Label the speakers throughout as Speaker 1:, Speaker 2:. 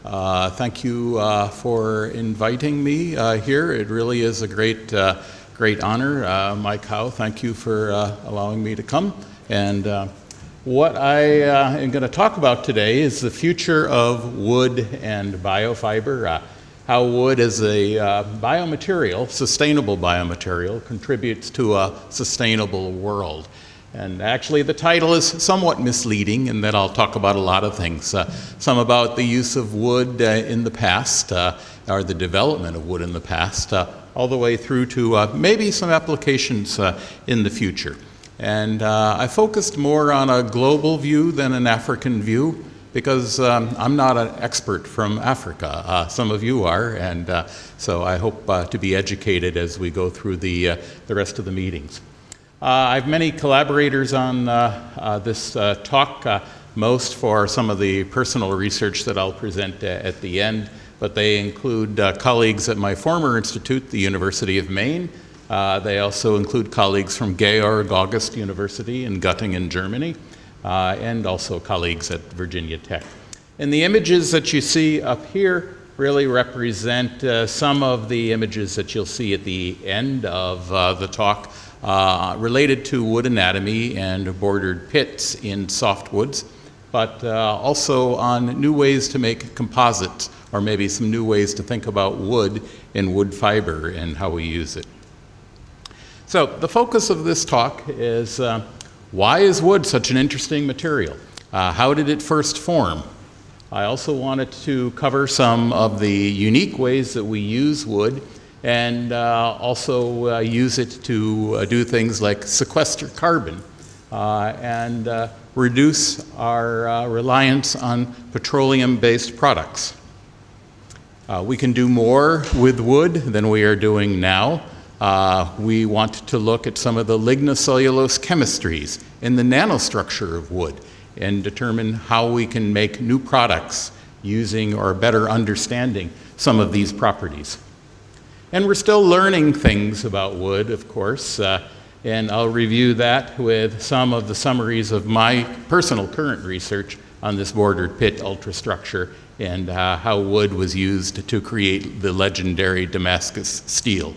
Speaker 1: Thank you for inviting me here. It really is a great honor. Mike Howe, thank you for allowing me to come. And what I am going to talk about today is the future of wood and biofiber, how wood as a biomaterial, sustainable biomaterial, contributes to a sustainable world. And actually the title is somewhat misleading in that I'll talk about a lot of things. Some about the use of wood in the past, or the development of wood in the past, all the way through to maybe some applications in the future. And I focused more on a global view than an African view because I'm not an expert from Africa. Some of you are, and so I hope to be educated as we go through the rest of the meetings. I have many collaborators on this talk, most for some of the personal research that I'll present at the end, but they include colleagues at my former institute, the University of Maine. They also include colleagues from Georg August University in Göttingen, Germany, and also colleagues at Virginia Tech. And the images that you see up here really represent some of the images that you'll see at the end of the talk related to wood anatomy and bordered pits in softwoods, but also on new ways to make composites, or maybe some new ways to think about wood and wood fiber and how we use it. So the focus of this talk is why is wood such an interesting material? How did it first form? I also wanted to cover some of the unique ways that we use wood and also use it to do things like sequester carbon and reduce our reliance on petroleum-based products. We can do more with wood than we are doing now. We want to look at some of the lignocellulose chemistries and the nanostructure of wood and determine how we can make new products using or better understanding some of these properties. And we're still learning things about wood, of course, and I'll review that with some of the summaries of my personal current research on this bordered pit ultrastructure and how wood was used to create the legendary Damascus steel.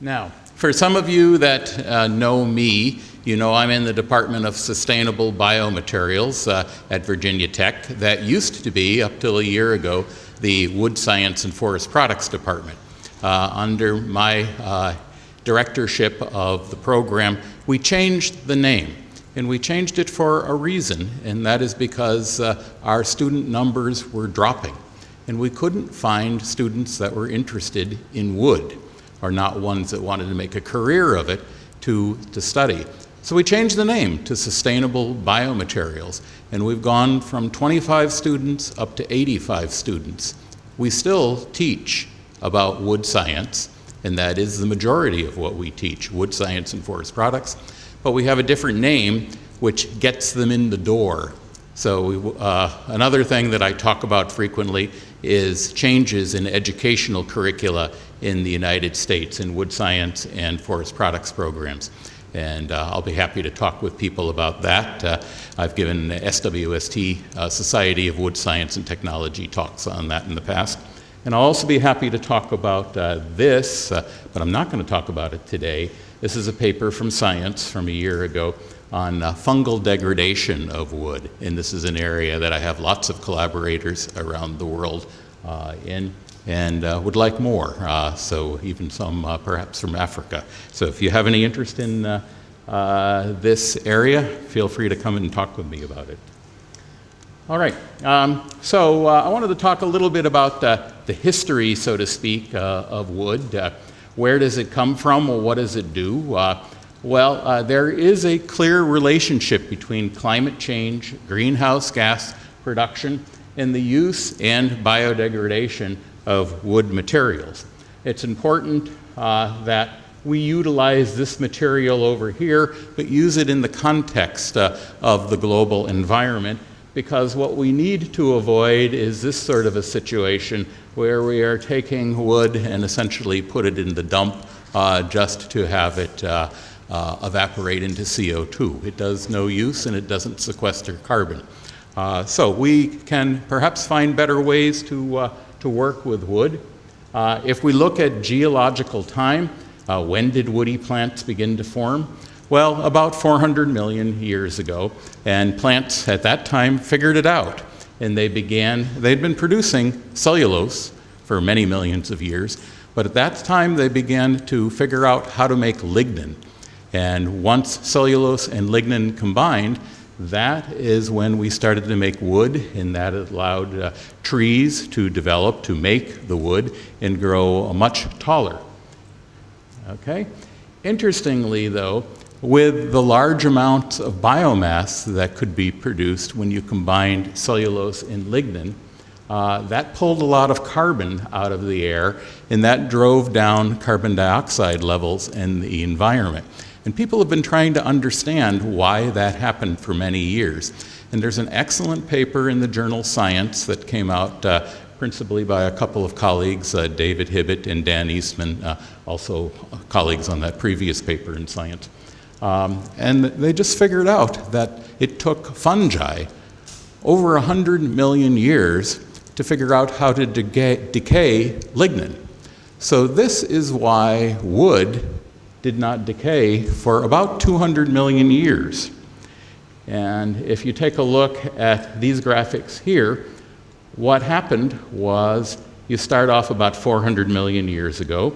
Speaker 1: Now, for some of you that know me, you know I'm in the Department of Sustainable Biomaterials at Virginia Tech. That used to be, up till a year ago, the Wood Science and Forest Products Department. Under my directorship of the program, we changed the name. And we changed it for a reason, and that is because our student numbers were dropping. And we couldn't find students that were interested in wood, or not ones that wanted to make a career of it to study. So we changed the name to Sustainable Biomaterials, and we've gone from 25 students up to 85 students. We still teach about wood science, and that is the majority of what we teach, wood science and forest products, but we have a different name which gets them in the door. So another thing that I talk about frequently is changes in educational curricula in the United States in wood science and forest products programs. And I'll be happy to talk with people about that. I've given SWST, Society of Wood Science and Technology, talks on that in the past. And I'll also be happy to talk about this, but I'm not going to talk about it today. This is a paper from Science from a year ago on fungal degradation of wood. And this is an area that I have lots of collaborators around the world in, and would like more, so even some perhaps from Africa. So if you have any interest in this area, feel free to come and talk with me about it. All right, so I wanted to talk a little bit about the history, so to speak, of wood. Where does it come from, or what does it do? Well, there is a clear relationship between climate change, greenhouse gas production, and the use and biodegradation of wood materials. It's important that we utilize this material over here, but use it in the context of the global environment, because what we need to avoid is this sort of a situation where we are taking wood and essentially put it in the dump just to have it evaporate into CO2. It does no use and it doesn't sequester carbon. So we can perhaps find better ways to work with wood. If we look at geological time, when did woody plants begin to form? Well, about 400 million years ago, and plants at that time figured it out, and they'd been producing cellulose for many millions of years, but at that time they began to figure out how to make lignin. And once cellulose and lignin combined, that is when we started to make wood, and that allowed trees to develop, to make the wood and grow much taller. Okay? Interestingly, though, with the large amounts of biomass that could be produced when you combined cellulose and lignin, that pulled a lot of carbon out of the air, and that drove down carbon dioxide levels in the environment. And people have been trying to understand why that happened for many years. And there's an excellent paper in the journal Science that came out principally by a couple of colleagues, David Hibbett and Dan Eastman, also colleagues on that previous paper in Science. And they just figured out that it took fungi over 100 million years to figure out how to decay lignin. So this is why wood did not decay for about 200 million years. And if you take a look at these graphics here, what happened was you start off about 400 million years ago.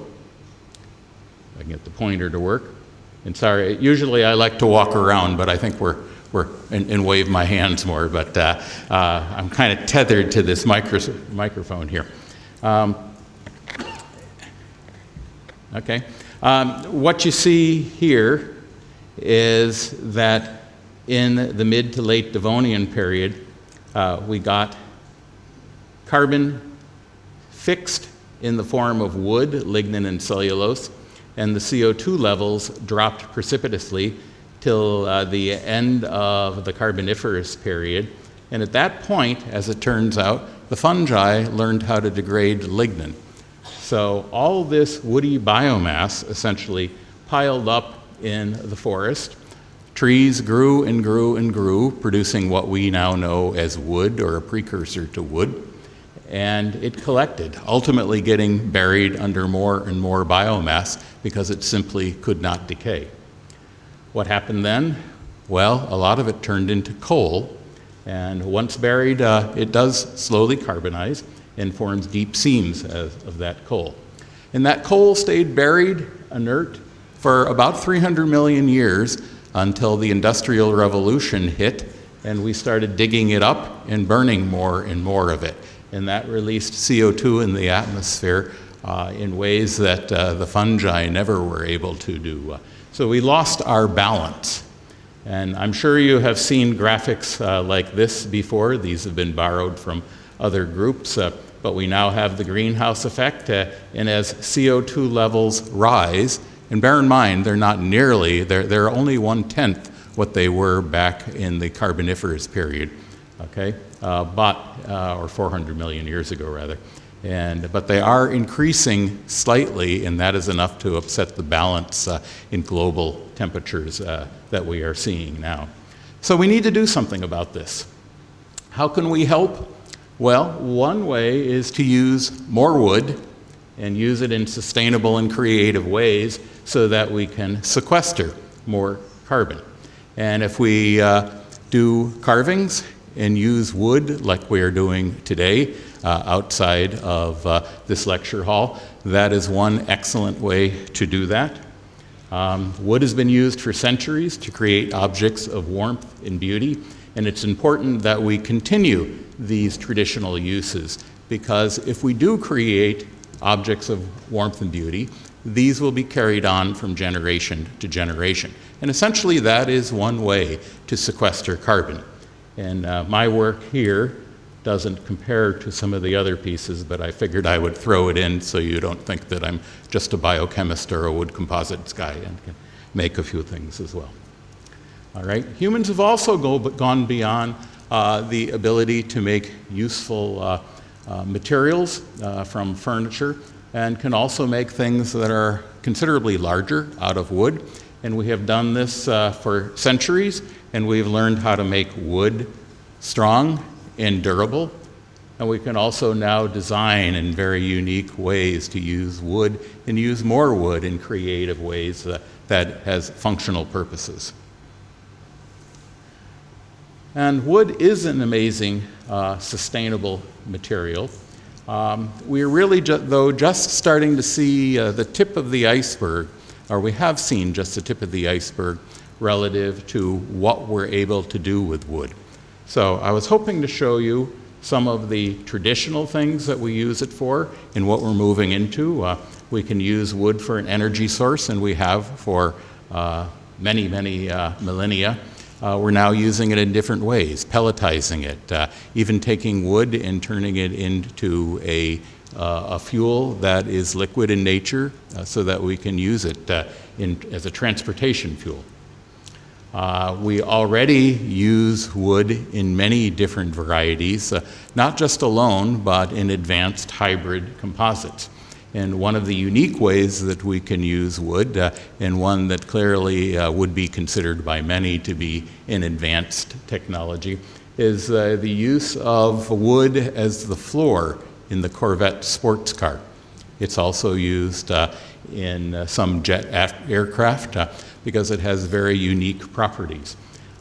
Speaker 1: If I can get the pointer to work. And sorry, usually I like to walk around, but I think and wave my hands more, but I'm kind of tethered to this microphone here. Okay. What you see here is that in the mid to late Devonian period, we got carbon fixed in the form of wood, lignin, and cellulose, and the CO2 levels dropped precipitously till the end of the Carboniferous period. And at that point, as it turns out, the fungi learned how to degrade lignin. So all this woody biomass essentially piled up in the forest. Trees grew and grew and grew, producing what we now know as wood, or a precursor to wood. And it collected, ultimately getting buried under more and more biomass because it simply could not decay. What happened then? Well, a lot of it turned into coal, and once buried, it does slowly carbonize and forms deep seams of that coal. And that coal stayed buried, inert, for about 300 million years until the Industrial Revolution hit, and we started digging it up and burning more and more of it. And that released CO2 in the atmosphere in ways that the fungi never were able to do. So we lost our balance. And I'm sure you have seen graphics like this before. These have been borrowed from other groups, but we now have the greenhouse effect, and as CO2 levels rise, and bear in mind, they're only 1/10 what they were back in the Carboniferous period, okay? Or 400 million years ago, rather. But they are increasing slightly, and that is enough to upset the balance in global temperatures that we are seeing now. So we need to do something about this. How can we help? Well, one way is to use more wood and use it in sustainable and creative ways so that we can sequester more carbon. And if we do carvings and use wood like we are doing today outside of this lecture hall, that is one excellent way to do that. Wood has been used for centuries to create objects of warmth and beauty, and it's important that we continue these traditional uses, because if we do create objects of warmth and beauty, these will be carried on from generation to generation. And essentially that is one way to sequester carbon. And my work here doesn't compare to some of the other pieces, but I figured I would throw it in so you don't think that I'm just a biochemist or a wood composites guy and can make a few things as well. All right, humans have also gone beyond the ability to make useful materials from furniture, and can also make things that are considerably larger out of wood. And we have done this for centuries, and we've learned how to make wood strong and durable. And we can also now design in very unique ways to use wood and use more wood in creative ways that has functional purposes. And wood is an amazing sustainable material. We're really just starting to see the tip of the iceberg, or we have seen just the tip of the iceberg relative to what we're able to do with wood. So I was hoping to show you some of the traditional things that we use it for and what we're moving into. We can use wood for an energy source, and we have for many millennia. We're now using it in different ways, pelletizing it, even taking wood and turning it into a fuel that is liquid in nature so that we can use it as a transportation fuel. We already use wood in many different varieties, not just alone, but in advanced hybrid composites. And one of the unique ways that we can use wood, and one that clearly would be considered by many to be an advanced technology, is the use of wood as the floor in the Corvette sports car. It's also used in some jet aircraft because it has very unique properties.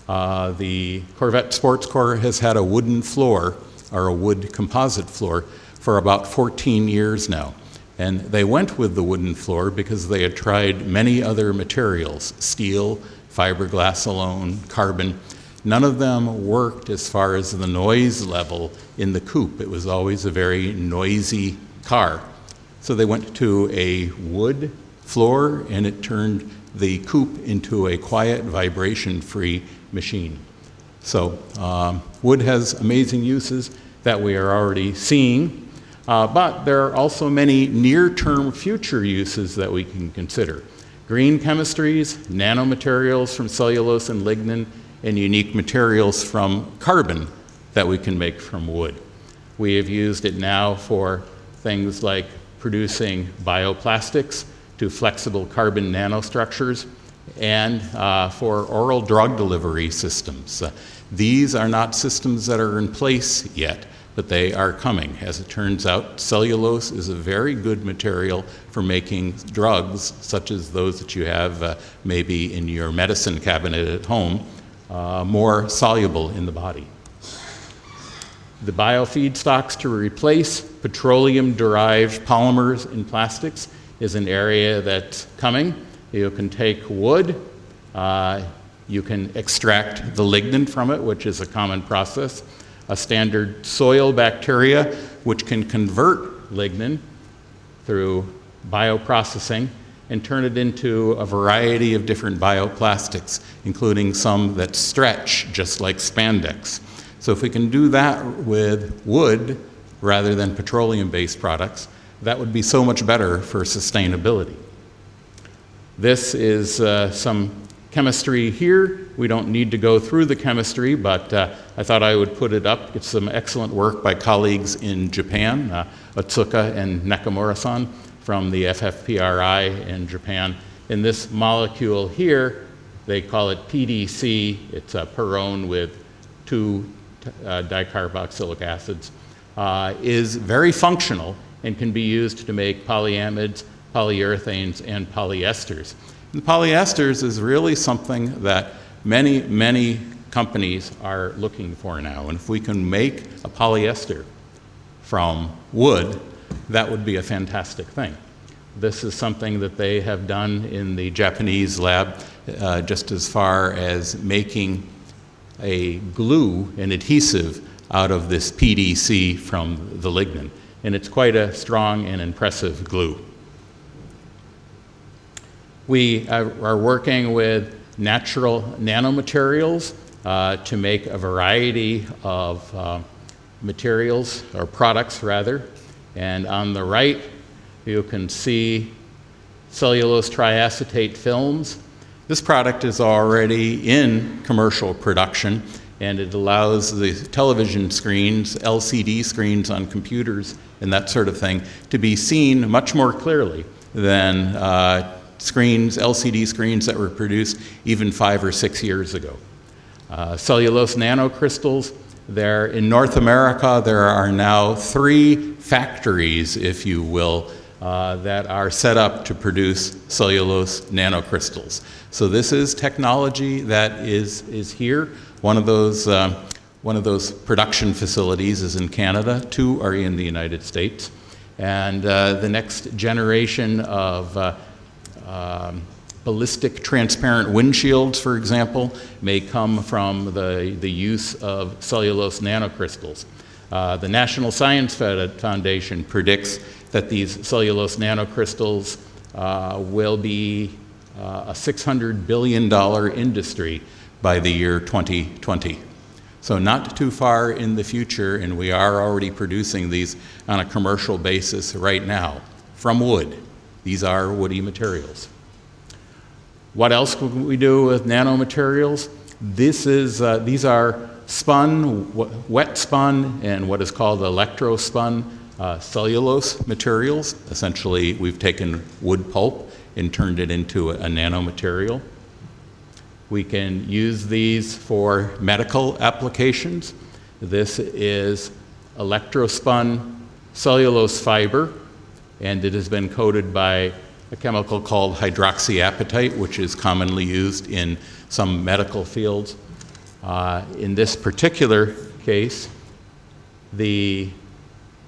Speaker 1: The Corvette sports car has had a wooden floor, or a wood composite floor, for about 14 years now. And they went with the wooden floor because they had tried many other materials, steel, fiberglass alone, carbon. None of them worked as far as the noise level in the coupe. It was always a very noisy car. So they went to a wood floor, and it turned the coupe into a quiet, vibration-free machine. So wood has amazing uses that we are already seeing, but there are also many near-term future uses that we can consider. Green chemistries, nanomaterials from cellulose and lignin, and unique materials from carbon that we can make from wood. We have used it now for things like producing bioplastics to flexible carbon nanostructures, and for oral drug delivery systems. These are not systems that are in place yet, but they are coming. As it turns out, cellulose is a very good material for making drugs, such as those that you have maybe in your medicine cabinet at home, more soluble in the body. The biofeedstocks to replace petroleum-derived polymers in plastics is an area that's coming. You can take wood, you can extract the lignin from it, which is a common process, a standard soil bacteria, which can convert lignin through bioprocessing and turn it into a variety of different bioplastics, including some that stretch just like spandex. So if we can do that with wood rather than petroleum-based products, that would be so much better for sustainability. This is some chemistry here. We don't need to go through the chemistry, but I thought I would put it up. It's some excellent work by colleagues in Japan, Otsuka and Nakamura-san from the FFPRI in Japan. In this molecule here, they call it PDC. It's a perone with 2 dicarboxylic acids, is very functional and can be used to make polyamides, polyurethanes, and polyesters. And polyesters is really something that many companies are looking for now. And if we can make a polyester from wood, that would be a fantastic thing. This is something that they have done in the Japanese lab, just as far as making a glue, an adhesive, out of this PDC from the lignin. And it's quite a strong and impressive glue. We are working with natural nanomaterials to make a variety of materials, or products rather. And on the right, you can see cellulose triacetate films. This product is already in commercial production, and it allows the television screens, LCD screens on computers, and that sort of thing, to be seen much more clearly than LCD screens that were produced even 5 or 6 years ago. Cellulose nanocrystals In North America, there are now 3 factories, if you will, that are set up to produce cellulose nanocrystals. So this is technology that is here. One of those production facilities is in Canada, 2 are in the United States. And the next generation of ballistic transparent windshields, for example, may come from the use of cellulose nanocrystals. The National Science Foundation predicts that these cellulose nanocrystals will be a $600 billion industry by the year 2020. So not too far in the future, and we are already producing these on a commercial basis right now from wood. These are woody materials. What else can we do with nanomaterials? These are wet spun, and what is called electrospun cellulose materials. Essentially, we've taken wood pulp and turned it into a nanomaterial. We can use these for medical applications. This is electrospun cellulose fiber, and it has been coated by a chemical called hydroxyapatite, which is commonly used in some medical fields. In this particular case, the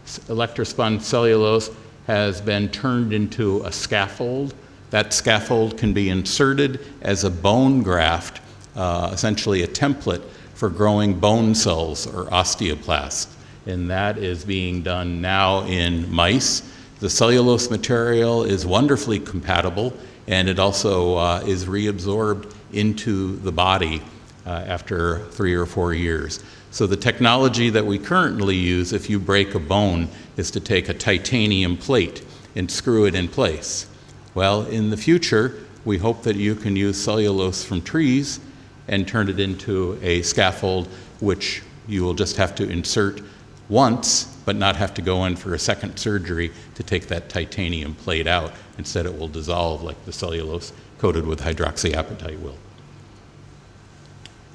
Speaker 1: electrospun cellulose has been turned into a scaffold. That scaffold can be inserted as a bone graft, essentially a template for growing bone cells or osteoblasts. And that is being done now in mice. The cellulose material is wonderfully compatible, and it also is reabsorbed into the body after 3 or 4 years. So the technology that we currently use, if you break a bone, is to take a titanium plate and screw it in place. Well, in the future, we hope that you can use cellulose from trees and turn it into a scaffold, which you will just have to insert once, but not have to go in for a second surgery to take that titanium plate out. Instead, it will dissolve like the cellulose coated with hydroxyapatite will.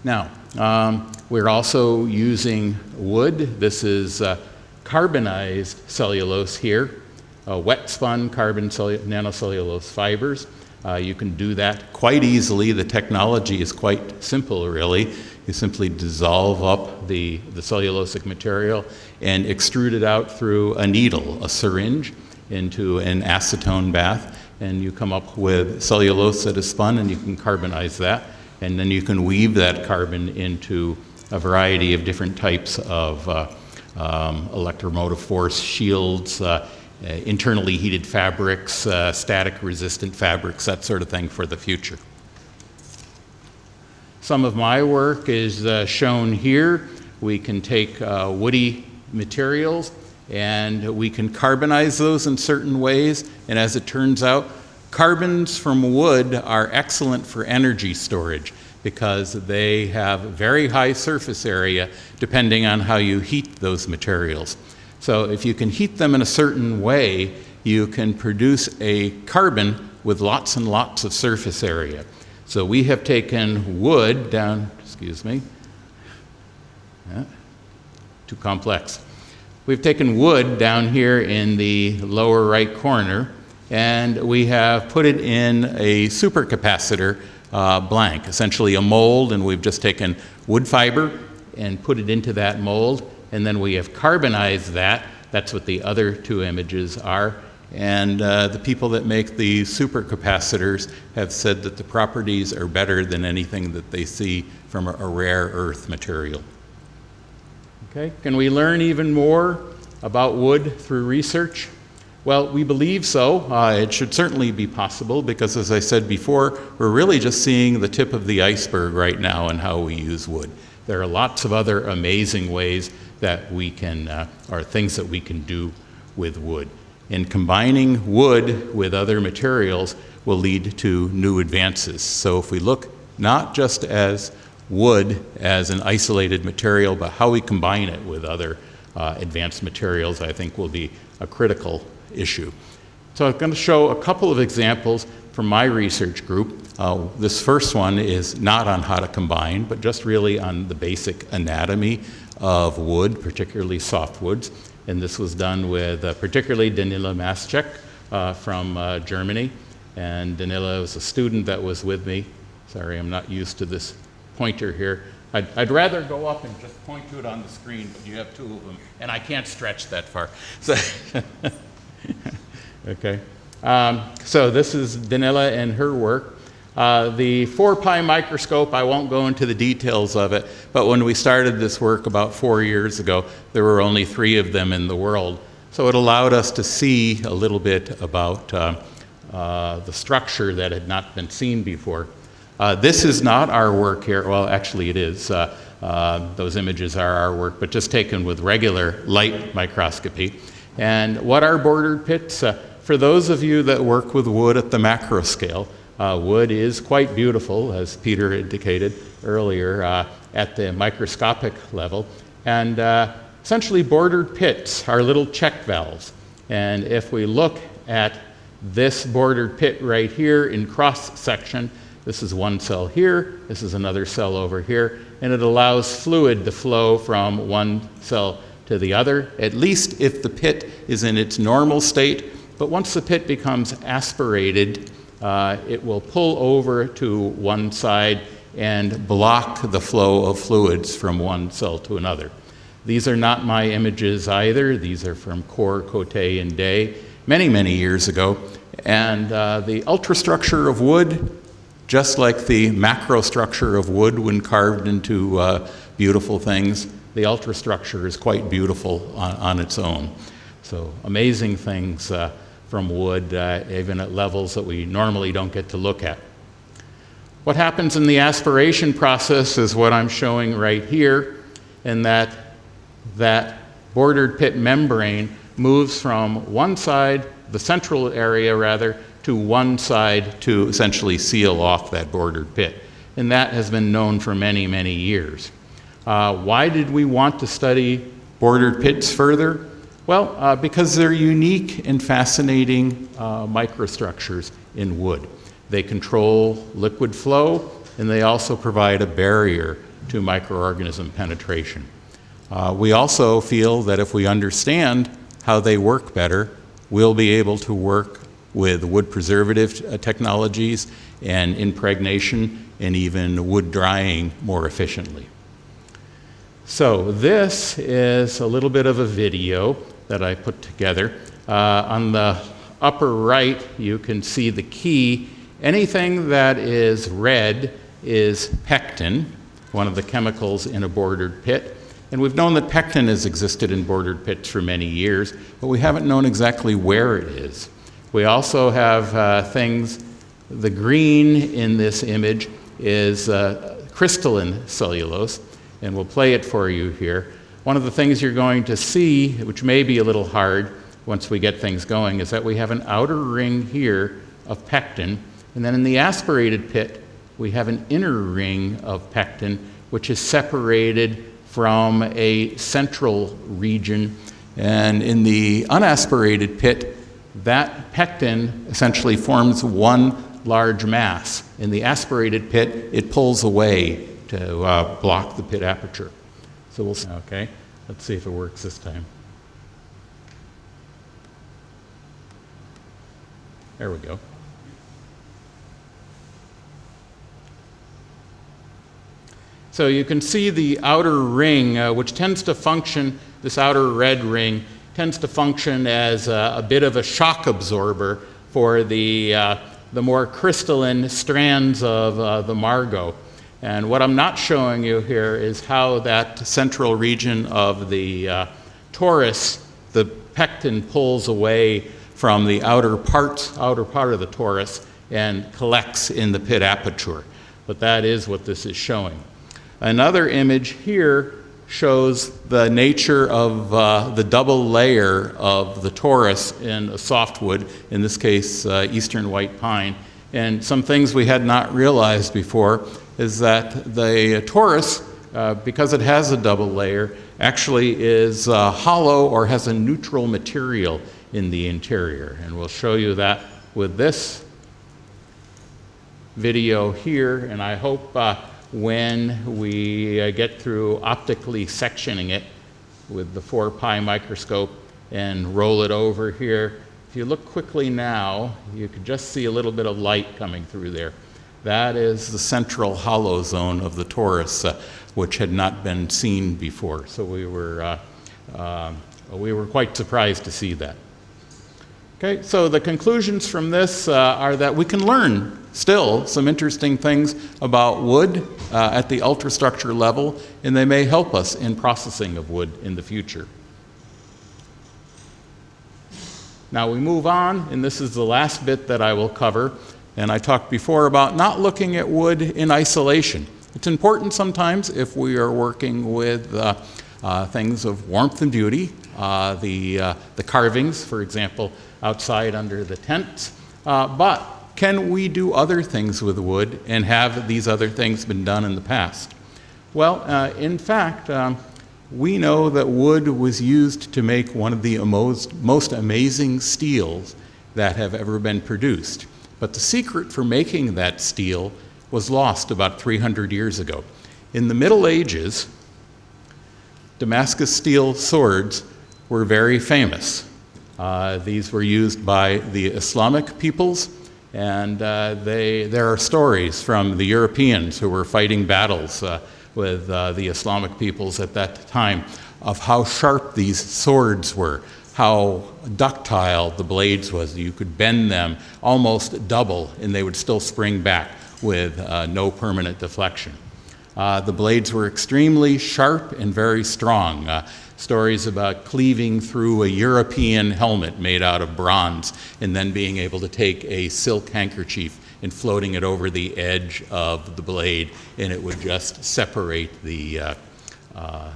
Speaker 1: Now, we're also using wood. This is carbonized cellulose here, wet spun carbon nanocellulose fibers. You can do that quite easily. The technology is quite simple, really. You simply dissolve up the cellulosic material and extrude it out through a needle, a syringe, into an acetone bath, and you come up with cellulose that is spun, and you can carbonize that, and then you can weave that carbon into a variety of different types of electromotive force shields, internally heated fabrics, static resistant fabrics, that sort of thing for the future. Some of my work is shown here. We can take woody materials and we can carbonize those in certain ways, and as it turns out, carbons from wood are excellent for energy storage because they have very high surface area depending on how you heat those materials. So if you can heat them in a certain way, you can produce a carbon with lots and lots of surface area. So we have taken wood down, too complex. We've taken wood down here in the lower right corner, and we have put it in a supercapacitor blank, essentially a mold, and we've just taken wood fiber and put it into that mold, and then we have carbonized that. That's what the other 2 images are. And the people that make the supercapacitors have said that the properties are better than anything that they see from a rare earth material. Okay, can we learn even more about wood through research? Well, we believe so. It should certainly be possible because, as I said before, we're really just seeing the tip of the iceberg right now in how we use wood. There are lots of other amazing ways that we can, or things that we can do with wood. And combining wood with other materials will lead to new advances. So if we look not just as wood as an isolated material, but how we combine it with other advanced materials, I think will be a critical issue. So I'm going to show a couple of examples from my research group. This first one is not on how to combine, but just really on the basic anatomy of wood, particularly softwoods. And this was done with particularly Danila Mascek from Germany. And Danila was a student that was with me. Sorry, I'm not used to this pointer here. I'd rather go up and just point to it on the screen, but you have two of them, and I can't stretch that far. So, okay. So this is Danila and her work. The 4-pi microscope, I won't go into the details of it, but when we started this work about 4 years ago, there were only 3 of them in the world. So it allowed us to see a little bit about the structure that had not been seen before. This is not our work here. Well, actually it is. Those images are our work, but just taken with regular light microscopy. And what are bordered pits? For those of you that work with wood at the macro scale, wood is quite beautiful, as Peter indicated earlier, at the microscopic level. And essentially bordered pits are little check valves. And if we look at this bordered pit right here in cross section, this is one cell here, this is another cell over here, and it allows fluid to flow from one cell to the other, at least if the pit is in its normal state. But once the pit becomes aspirated, it will pull over to one side and block the flow of fluids from one cell to another. These are not my images either. These are from Core, Cote, and Day many, many years ago. And the ultrastructure of wood, just like the macrostructure of wood when carved into beautiful things, the ultrastructure is quite beautiful on its own. So amazing things from wood, even at levels that we normally don't get to look at. What happens in the aspiration process is what I'm showing right here, in that bordered pit membrane moves from one side, the central area rather, to one side to essentially seal off that bordered pit. And that has been known for many, many years. Why did we want to study bordered pits further? Well, because they're unique and fascinating microstructures in wood. They control liquid flow, and they also provide a barrier to microorganism penetration. We also feel that if we understand how they work better, we'll be able to work with wood preservative technologies and impregnation and even wood drying more efficiently. So this is a little bit of a video that I put together. On the upper right, you can see the key. Anything that is red is pectin, one of the chemicals in a bordered pit. And we've known that pectin has existed in bordered pits for many years, but we haven't known exactly where it is. We also have things, the green in this image is crystalline cellulose, and we'll play it for you here. One of the things you're going to see, which may be a little hard once we get things going, is that we have an outer ring here of pectin, and then in the aspirated pit, we have an inner ring of pectin, which is separated from a central region. And in the unaspirated pit, that pectin essentially forms one large mass. In the aspirated pit, it pulls away to block the pit aperture. So we'll see. Okay, let's see if it works this time. There we go. So you can see the outer ring, which tends to function, this outer red ring, tends to function as a bit of a shock absorber for the more crystalline strands of the margo. And what I'm not showing you here is how that central region of the torus, the pectin pulls away from the outer part of the torus and collects in the pit aperture. But that is what this is showing. Another image here shows the nature of the double layer of the torus in a softwood, in this case eastern white pine. And some things we had not realized before is that the torus, because it has a double layer, actually is hollow or has a neutral material in the interior. And we'll show you that with this video here, and I hope when we get through optically sectioning it with the 4 pi microscope and roll it over here. If you look quickly now, you can just see a little bit of light coming through there. That is the central hollow zone of the torus, which had not been seen before. So we were quite surprised to see that. Okay, so the conclusions from this are that we can learn still some interesting things about wood at the ultrastructure level, and they may help us in processing of wood in the future. Now we move on, and this is the last bit that I will cover. And I talked before about not looking at wood in isolation. It's important sometimes if we are working with things of warmth and beauty, the carvings, for example, outside under the tents. But can we do other things with wood, and have these other things been done in the past? Well, in fact, we know that wood was used to make one of the most amazing steels that have ever been produced. But the secret for making that steel was lost about 300 years ago. In the Middle Ages, Damascus steel swords were very famous. These were used by the Islamic peoples, and there are stories from the Europeans who were fighting battles with the Islamic peoples at that time of how sharp these swords were, how ductile the blades was. You could bend them almost double and they would still spring back with no permanent deflection. The blades were extremely sharp and very strong. Stories about cleaving through a European helmet made out of bronze and then being able to take a silk handkerchief and floating it over the edge of the blade, and it would just separate the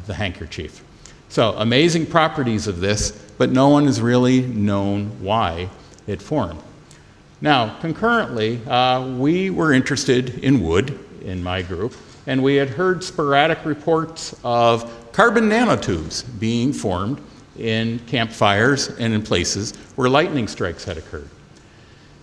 Speaker 1: handkerchief. So amazing properties of this, but no one has really known why it formed. Now, concurrently, we were interested in wood in my group, and we had heard sporadic reports of carbon nanotubes being formed in campfires and in places where lightning strikes had occurred.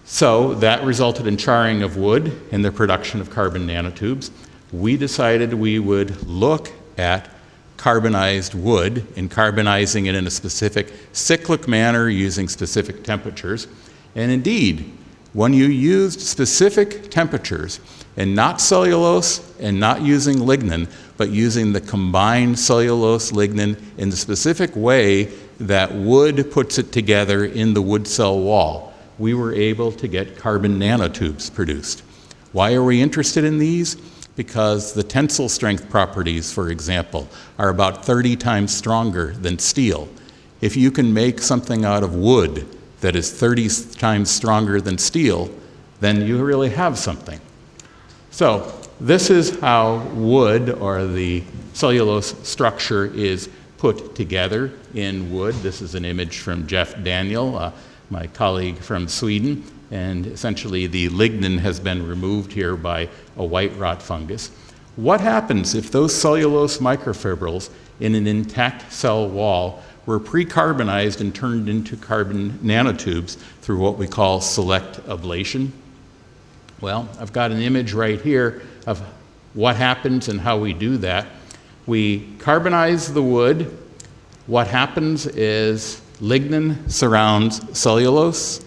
Speaker 1: So that resulted in charring of wood and the production of carbon nanotubes. We decided we would look at carbonized wood and carbonizing it in a specific cyclic manner using specific temperatures. And indeed, when you used specific temperatures and not cellulose and not using lignin, but using the combined cellulose lignin in the specific way that wood puts it together in the wood cell wall, we were able to get carbon nanotubes produced. Why are we interested in these? Because the tensile strength properties, for example, are about 30 times stronger than steel. If you can make something out of wood that is 30 times stronger than steel, then you really have something. So this is how wood, or the cellulose structure, is put together in wood. This is an image from Jeff Daniel, my colleague from Sweden, and essentially the lignin has been removed here by a white rot fungus. What happens if those cellulose microfibrils in an intact cell wall were pre-carbonized and turned into carbon nanotubes through what we call select ablation? Well, I've got an image right here of what happens and how we do that. We carbonize the wood. What happens is lignin surrounds cellulose.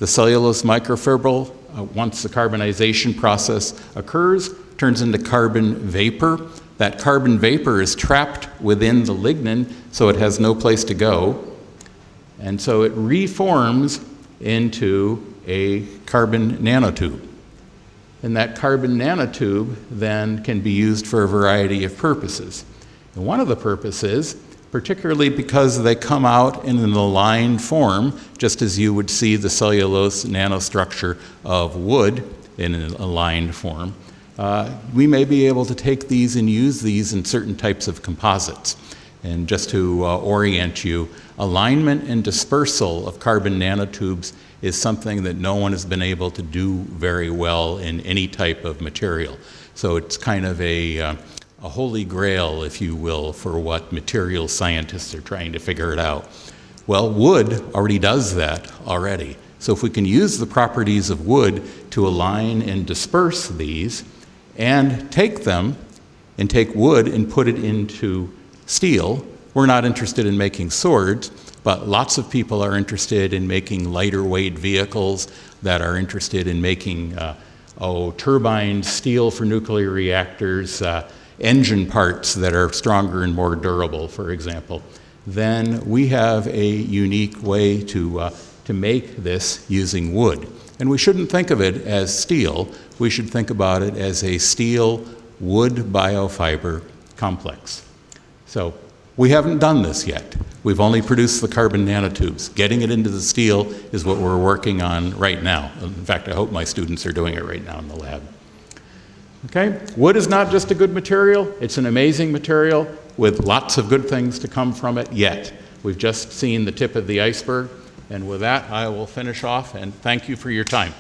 Speaker 1: The cellulose microfibril, once the carbonization process occurs, turns into carbon vapor. That carbon vapor is trapped within the lignin, so it has no place to go. And so it reforms into a carbon nanotube. And that carbon nanotube then can be used for a variety of purposes. And one of the purposes, particularly because they come out in an aligned form, just as you would see the cellulose nanostructure of wood in an aligned form, we may be able to take these and use these in certain types of composites. And just to orient you, alignment and dispersal of carbon nanotubes is something that no one has been able to do very well in any type of material. So it's kind of a holy grail, if you will, for what material scientists are trying to figure it out. Well, wood already does that already. So if we can use the properties of wood to align and disperse these, and take them and take wood and put it into steel. We're not interested in making swords, but lots of people are interested in making lighter weight vehicles, that are interested in making turbine steel for nuclear reactors, engine parts that are stronger and more durable, for example. Then we have a unique way to make this using wood. And we shouldn't think of it as steel. We should think about it as a steel-wood biofiber complex. So we haven't done this yet. We've only produced the carbon nanotubes. Getting it into the steel is what we're working on right now. In fact, I hope my students are doing it right now in the lab. Okay, wood is not just a good material, it's an amazing material with lots of good things to come from it yet. We've just seen the tip of the iceberg, and with that, I will finish off, and thank you for your time.